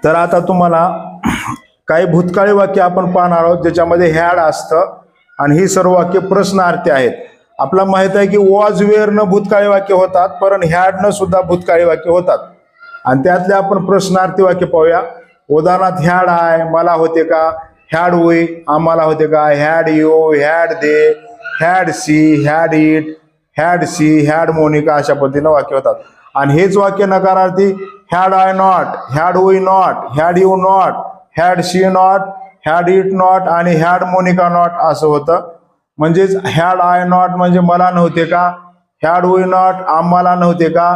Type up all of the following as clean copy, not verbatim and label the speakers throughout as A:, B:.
A: तर आता तुम्हाला काही भूतकाळी वाक्य आपण पाहणार आहोत ज्याच्यामध्ये हॅड असतं आणि ही सर्व वाक्य प्रश्नार्थी आहेत. आपल्याला माहित आहे की वॉज वेअर न भूतकाळी वाक्य होतात, परंतु हॅड न सुद्धा भूतकाळी वाक्य होतात. आणि त्यातले आपण प्रश्नार्थी वाक्य पाहूया. उदाहरणार्थ हॅड आय, मला होते का, हॅड वी, आम्हाला होते का, had you, had they, had she, had it, had she, had Monica, अशा पद्धतीने वाक्य होतात. आणि हेच वाक्य नकारार्थी had I not, had we not, had you not, had she not, had it not आणि हॅड मोनिका नॉट असं होतं. म्हणजेच हॅड आय नॉट म्हणजे मला नव्हते का, हॅड वी नॉट आम्हाला नव्हते का,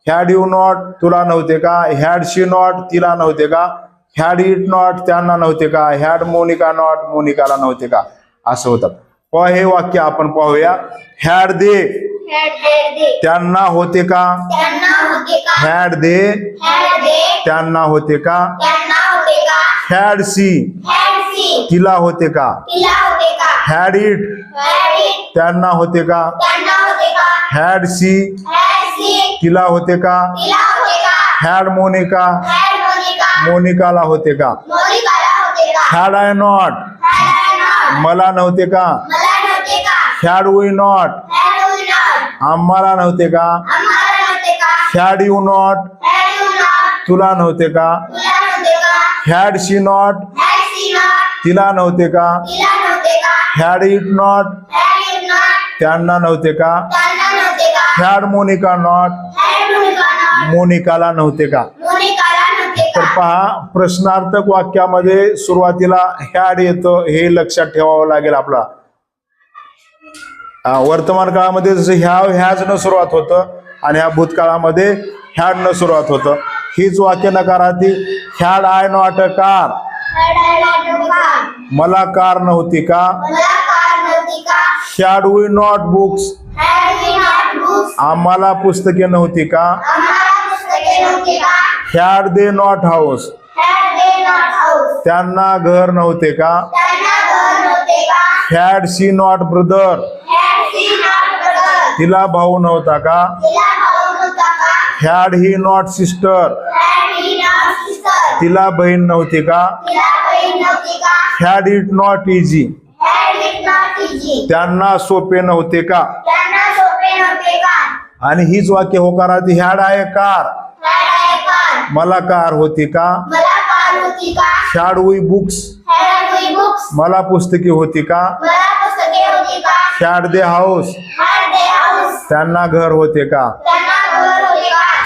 A: हॅड यू नॉट तुला नव्हते का, हॅड शी नॉट तिला नव्हते का, हॅड इट नॉट त्यांना नव्हते का, हॅड मोनिका नॉट मोनिकाला नव्हते का, असं होतं. हे वाक्य आपण पाहूया. हॅड दे त्यांना होते का, हॅड दे त्यांना होते का, हॅड सी तिला होते का, हॅड इट त्यांना होते का, हॅड सी तिला होते का, हॅड मोनिका मोनिकाला होते का, हॅड आय नॉट मला नव्हते का, हॅड वी नॉट आम्हाला नव्हते का, हॅड यू नॉट तुला नव्हते का, हॅड शी नॉट तिला नव्हते का, हॅड इट नॉट त्यांना नव्हते का, हॅड मोनिका नॉट मोनिकाला नव्हते का. तर पहा, प्रश्नार्थक वाक्यामध्ये सुरुवातीला हॅड येतं हे लक्षात ठेवावं लागेल. आपला वर्तमान काळामध्ये जसं हॅव हॅज न सुरुवात होतं आणि ह्या भूतकाळामध्ये हॅड न सुरुवात होतं. हीच वाक्य नकारार्थी had I not a car मला कार नव्हती का, हॅड वी नॉट बुक्स आम्हाला पुस्तके नव्हती का, हॅड दे नॉट हाऊस त्यांना घर नव्हते का, हॅड शी नॉट ब्रदर तिला भाऊ नव्हता का, हॅड ही नॉट सिस्टर तिला बहीण नव्हती का, हॅड इट नॉट इझी त्यांना सोपे नव्हते का. आणि हीच वाक्य होकारार्थी हॅड आय कार मला कार होती का, हॅड वी बुक्स मला पुस्तके होती का, हॅड दे हाऊस त्यांना घर होते का.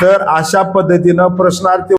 A: तर अशा पद्धतीनं प्रश्नार्थी